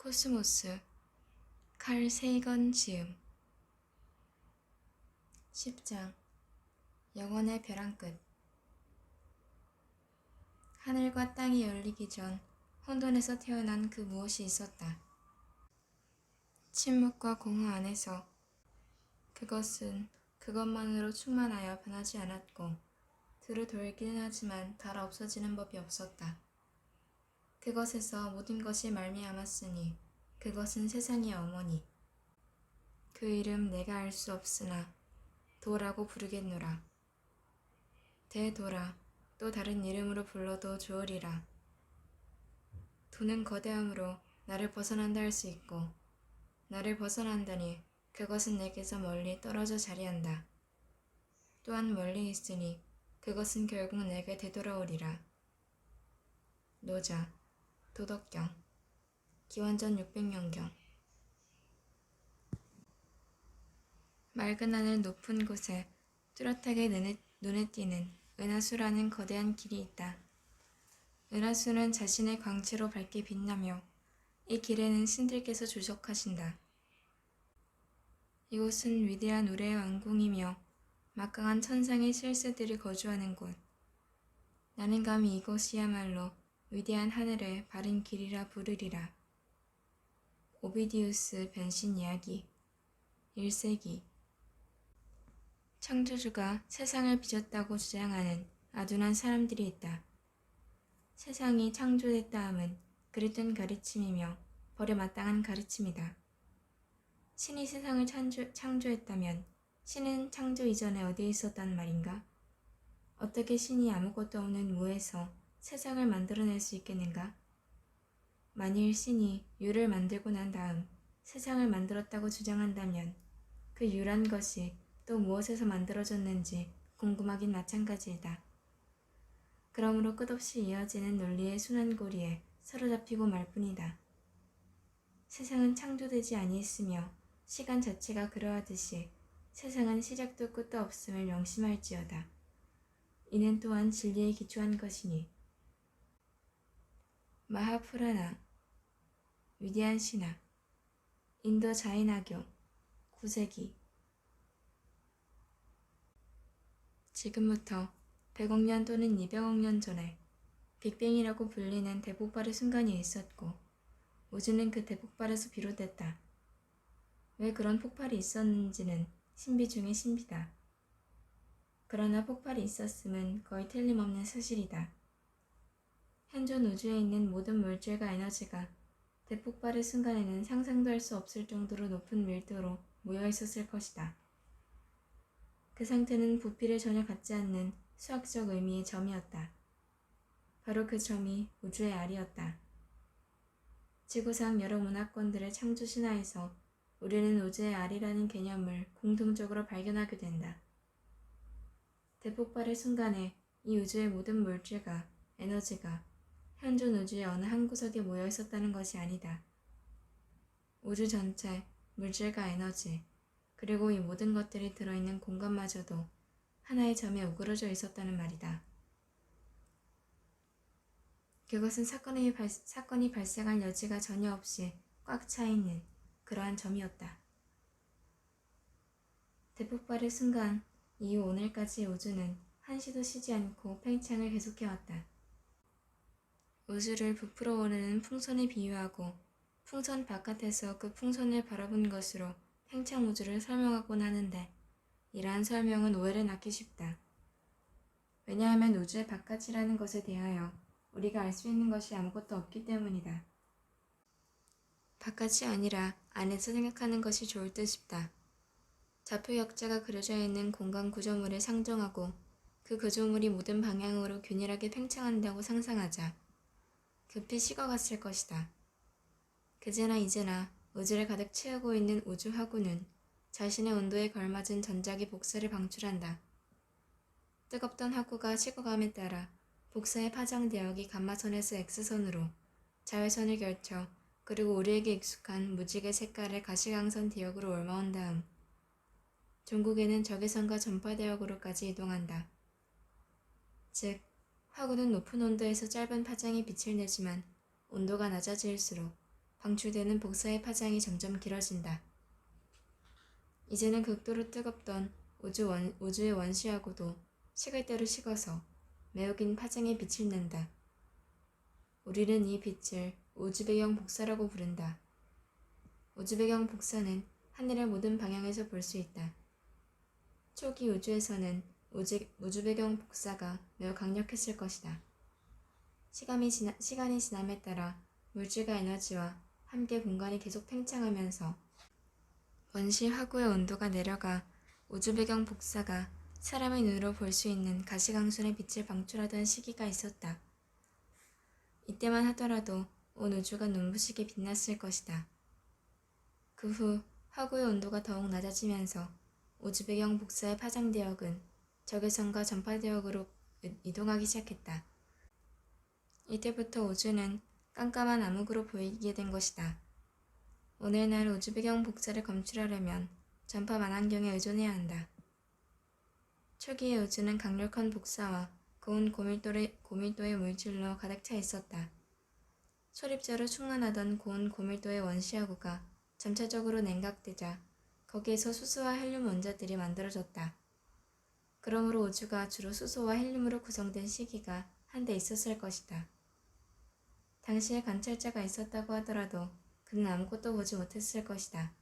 코스모스 칼 세이건 지음 10장 영원의 벼랑 끝. 하늘과 땅이 열리기 전 혼돈에서 태어난 그 무엇이 있었다. 침묵과 공허 안에서 그것은 그것만으로 충만하여 변하지 않았고 두루 돌기는 하지만 닳아 없어지는 법이 없었다. 그것에서 모든 것이 말미암았으니 그것은 세상의 어머니. 그 이름 내가 알 수 없으나 도라고 부르겠노라. 대도라, 또 다른 이름으로 불러도 좋으리라. 도는 거대함으로 나를 벗어난다 할 수 있고 나를 벗어난다니 그것은 내게서 멀리 떨어져 자리한다. 또한 멀리 있으니 그것은 결국 내게 되돌아오리라. 노자, 도덕경, 기원전 600년경. 맑은 하늘 높은 곳에 뚜렷하게 눈에 띄는 은하수라는 거대한 길이 있다. 은하수는 자신의 광채로 밝게 빛나며 이 길에는 신들께서 주석하신다. 이곳은 위대한 우레의 왕궁이며 막강한 천상의 실세들이 거주하는 곳. 나는 감히 이곳이야말로 위대한 하늘의 바른 길이라 부르리라. 오비디우스 변신 이야기 1세기. 창조주가 세상을 빚었다고 주장하는 아둔한 사람들이 있다. 세상이 창조됐다 함은 그릇된 가르침이며 벌에 마땅한 가르침이다. 신이 세상을 창조했다면 신은 창조 이전에 어디에 있었단 말인가? 어떻게 신이 아무것도 없는 무에서 세상을 만들어낼 수 있겠는가? 만일 신이 유를 만들고 난 다음 세상을 만들었다고 주장한다면 그 유란 것이 또 무엇에서 만들어졌는지 궁금하긴 마찬가지이다. 그러므로 끝없이 이어지는 논리의 순환고리에 사로잡히고 말 뿐이다. 세상은 창조되지 아니했으며 시간 자체가 그러하듯이 세상은 시작도 끝도 없음을 명심할지어다. 이는 또한 진리에 기초한 것이니. 마하푸라나, 위대한 신화, 인도 자인화교, 9세기. 지금부터 100억 년 또는 200억 년 전에 빅뱅이라고 불리는 대폭발의 순간이 있었고 우주는 그 대폭발에서 비롯됐다. 왜 그런 폭발이 있었는지는 신비 중의 신비다. 그러나 폭발이 있었음은 거의 틀림없는 사실이다. 현존 우주에 있는 모든 물질과 에너지가 대폭발의 순간에는 상상도 할 수 없을 정도로 높은 밀도로 모여 있었을 것이다. 그 상태는 부피를 전혀 갖지 않는 수학적 의미의 점이었다. 바로 그 점이 우주의 알이었다. 지구상 여러 문화권들의 창조 신화에서 우리는 우주의 알이라는 개념을 공통적으로 발견하게 된다. 대폭발의 순간에 이 우주의 모든 물질과 에너지가 현존 우주의 어느 한 구석에 모여 있었다는 것이 아니다. 우주 전체, 물질과 에너지, 그리고 이 모든 것들이 들어있는 공간마저도 하나의 점에 우그러져 있었다는 말이다. 그것은 사건이 발생할 여지가 전혀 없이 꽉 차 있는 그러한 점이었다. 대폭발의 순간 이후 오늘까지 우주는 한시도 쉬지 않고 팽창을 계속해왔다. 우주를 부풀어 오르는 풍선에 비유하고 풍선 바깥에서 그 풍선을 바라본 것으로 팽창 우주를 설명하곤 하는데 이러한 설명은 오해를 낳기 쉽다. 왜냐하면 우주의 바깥이라는 것에 대하여 우리가 알 수 있는 것이 아무것도 없기 때문이다. 바깥이 아니라 안에서 생각하는 것이 좋을 듯 싶다. 좌표 역자가 그려져 있는 공간 구조물을 상정하고 그 구조물이 모든 방향으로 균일하게 팽창한다고 상상하자. 급히 식어갔을 것이다. 그제나 이제나 우주를 가득 채우고 있는 우주 화구는 자신의 온도에 걸맞은 전자기 복사를 방출한다. 뜨겁던 화구가 식어감에 따라 복사의 파장 대역이 감마선에서 X선으로 자외선을 결쳐 그리고 우리에게 익숙한 무지개 색깔의 가시광선 대역으로 옮아온 다음 종국에는 적외선과 전파 대역으로까지 이동한다. 즉, 화구는 높은 온도에서 짧은 파장의 빛을 내지만 온도가 낮아질수록 방출되는 복사의 파장이 점점 길어진다. 이제는 극도로 뜨겁던 우주의 원시하고도 식을 대로 식어서 매우 긴 파장의 빛을 낸다. 우리는 이 빛을 우주배경 복사라고 부른다. 우주배경 복사는 하늘의 모든 방향에서 볼 수 있다. 초기 우주에서는 우주배경 복사가 매우 강력했을 것이다. 시간이 지남에 따라 물질과 에너지와 함께 공간이 계속 팽창하면서 원시 화구의 온도가 내려가 우주배경 복사가 사람의 눈으로 볼 수 있는 가시광선의 빛을 방출하던 시기가 있었다. 이때만 하더라도 온 우주가 눈부시게 빛났을 것이다. 그 후 화구의 온도가 더욱 낮아지면서 우주배경 복사의 파장대역은 적외선과 전파대역으로 이동하기 시작했다. 이때부터 우주는 깜깜한 암흑으로 보이게 된 것이다. 오늘날 우주배경 복사를 검출하려면 전파 만환경에 의존해야 한다. 초기의 우주는 강력한 복사와 고운 고밀도의 물질로 가득 차 있었다. 소립자로 충만하던 고운 고밀도의 원시화구가 점차적으로 냉각되자 거기에서 수소와 헬륨 원자들이 만들어졌다. 그러므로 우주가 주로 수소와 헬륨으로 구성된 시기가 한때 있었을 것이다. 당시에 관찰자가 있었다고 하더라도 그는 아무것도 보지 못했을 것이다.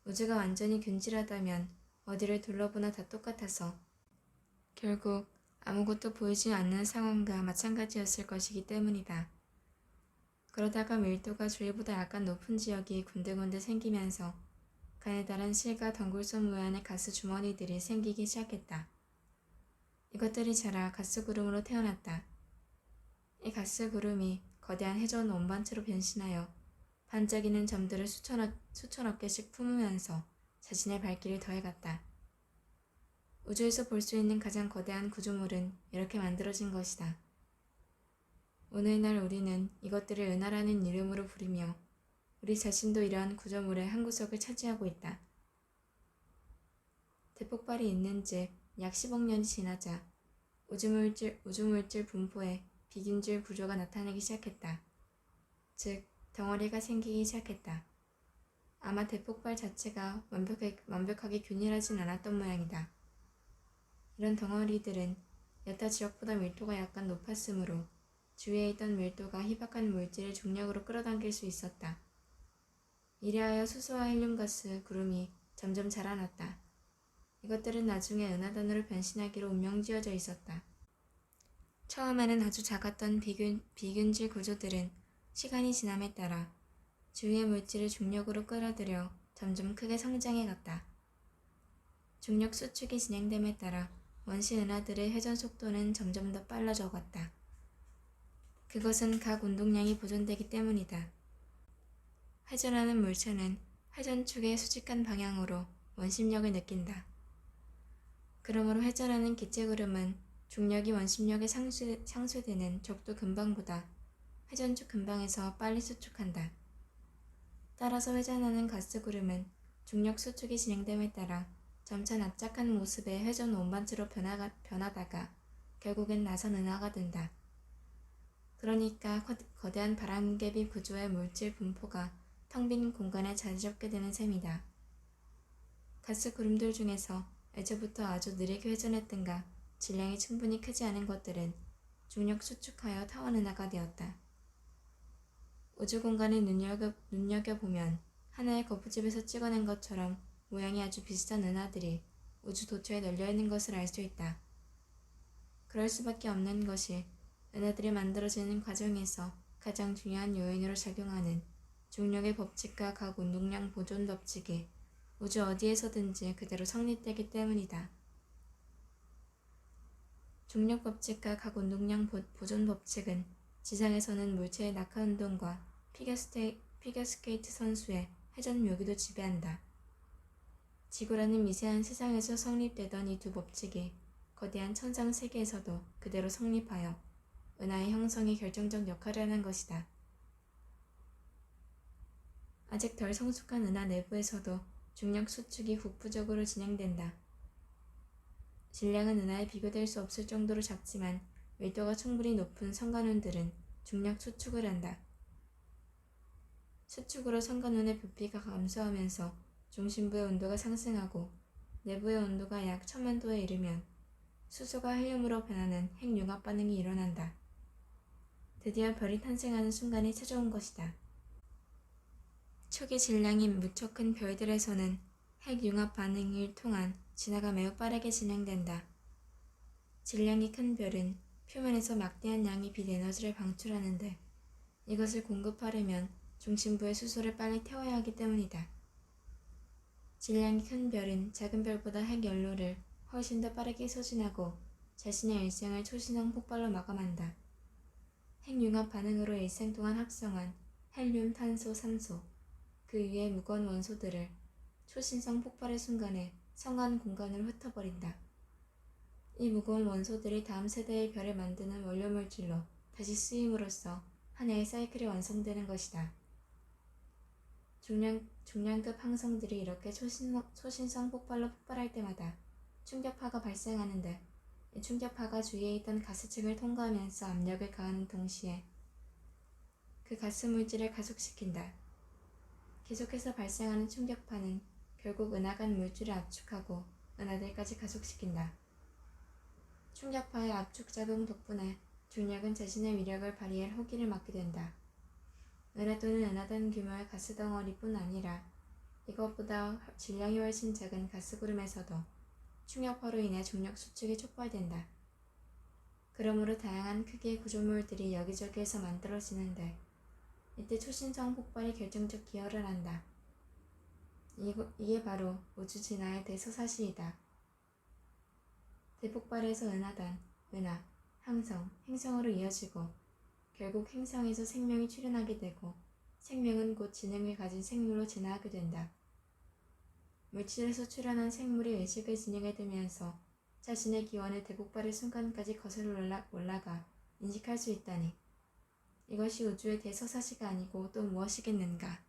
우주가 완전히 균질하다면 어디를 둘러보나 다 똑같아서 결국 아무것도 보이지 않는 상황과 마찬가지였을 것이기 때문이다. 그러다가 밀도가 주위보다 약간 높은 지역이 군데군데 생기면서 가느다란 실과 덩굴선 모양의 가스 주머니들이 생기기 시작했다. 이것들이 자라 가스구름으로 태어났다. 이 가스구름이 거대한 해전 원반체로 변신하여 반짝이는 점들을 수천억 개씩 품으면서 자신의 발길을 더해갔다. 우주에서 볼 수 있는 가장 거대한 구조물은 이렇게 만들어진 것이다. 오늘날 우리는 이것들을 은하라는 이름으로 부르며 우리 자신도 이러한 구조물의 한 구석을 차지하고 있다. 대폭발이 있는 즉 약 10억 년이 지나자 우주물질 분포에 비균질 구조가 나타나기 시작했다. 즉 덩어리가 생기기 시작했다. 아마 대폭발 자체가 완벽하게 균일하진 않았던 모양이다. 이런 덩어리들은 여타 지역보다 밀도가 약간 높았으므로 주위에 있던 밀도가 희박한 물질을 중력으로 끌어당길 수 있었다. 이래하여 수소와 헬륨가스 구름이 점점 자라났다. 이것들은 나중에 은하단으로 변신하기로 운명지어져 있었다. 처음에는 아주 작았던 비균질 구조들은 시간이 지남에 따라 주위의 물질을 중력으로 끌어들여 점점 크게 성장해갔다. 중력 수축이 진행됨에 따라 원시 은하들의 회전 속도는 점점 더 빨라져갔다. 그것은 각 운동량이 보존되기 때문이다. 회전하는 물체는 회전축의 수직한 방향으로 원심력을 느낀다. 그러므로 회전하는 기체구름은 중력이 원심력에 상쇄되는 적도 근방보다 회전축 근방에서 빨리 수축한다. 따라서 회전하는 가스구름은 중력 수축이 진행됨에 따라 점차 납작한 모습의 회전 원반체로 변하다가 결국엔 나선 은하가 된다. 그러니까 거대한 바람개비 구조의 물질 분포가 텅 빈 공간에 자리 잡게 되는 셈이다. 가스구름들 중에서 애초부터 아주 느리게 회전했던가 질량이 충분히 크지 않은 것들은 중력 수축하여 타원 은하가 되었다. 우주 공간을 눈여겨보면 하나의 거푸집에서 찍어낸 것처럼 모양이 아주 비슷한 은하들이 우주 도처에 널려있는 것을 알 수 있다. 그럴 수밖에 없는 것이 은하들이 만들어지는 과정에서 가장 중요한 요인으로 작용하는 중력의 법칙과 각 운동량 보존 법칙이 우주 어디에서든지 그대로 성립되기 때문이다. 중력 법칙과 각 운동량 보존 법칙은 지상에서는 물체의 낙하운동과 피겨스케이트 선수의 회전 묘기도 지배한다. 지구라는 미세한 세상에서 성립되던 이 두 법칙이 거대한 천상 세계에서도 그대로 성립하여 은하의 형성에 결정적 역할을 하는 것이다. 아직 덜 성숙한 은하 내부에서도 중력 수축이 국부적으로 진행된다. 질량은 은하에 비교될 수 없을 정도로 작지만 밀도가 충분히 높은 성간운들은 중력 수축을 한다. 수축으로 성간원의 부피가 감소하면서 중심부의 온도가 상승하고 내부의 온도가 약 1000만도에 이르면 수소가 헬륨으로 변하는 핵융합 반응이 일어난다. 드디어 별이 탄생하는 순간이 찾아온 것이다. 초기 질량이 무척 큰 별들에서는 핵융합 반응을 통한 진화가 매우 빠르게 진행된다. 질량이 큰 별은 표면에서 막대한 양의 빛 에너지를 방출하는데 이것을 공급하려면 중심부의 수소를 빨리 태워야 하기 때문이다. 질량이 큰 별은 작은 별보다 핵연료를 훨씬 더 빠르게 소진하고 자신의 일생을 초신성 폭발로 마감한다. 핵융합 반응으로 일생 동안 합성한 헬륨, 탄소, 산소, 그 위의 무거운 원소들을 초신성 폭발의 순간에 성한 공간으로 흩어버린다. 이 무거운 원소들이 다음 세대의 별을 만드는 원료물질로 다시 쓰임으로써 하나의 사이클이 완성되는 것이다. 중량급 항성들이 이렇게 초신성 폭발로 폭발할 때마다 충격파가 발생하는데 이 충격파가 주위에 있던 가스층을 통과하면서 압력을 가하는 동시에 그 가스 물질을 가속시킨다. 계속해서 발생하는 충격파는 결국 은하간 물질을 압축하고 은하들까지 가속시킨다. 충격파의 압축작용 덕분에 중력은 자신의 위력을 발휘할 호기를 맞게 된다. 은하 또는 은하단 규모의 가스덩어리뿐 아니라 이것보다 질량이 훨씬 작은 가스구름에서도 충격파로 인해 중력 수축이 촉발된다. 그러므로 다양한 크기의 구조물들이 여기저기에서 만들어지는데 이때 초신성 폭발이 결정적 기여를 한다. 이게 바로 우주 진화의 대서사시이다. 대폭발에서 은하단, 은하, 항성, 행성으로 이어지고 결국 행성에서 생명이 출현하게 되고 생명은 곧 지능을 가진 생물로 진화하게 된다. 물질에서 출현한 생물이 의식을 지니게 되면서 자신의 기원의 대폭발의 순간까지 거슬러 올라가 인식할 수 있다니 이것이 우주의 대서사시가 아니고 또 무엇이겠는가.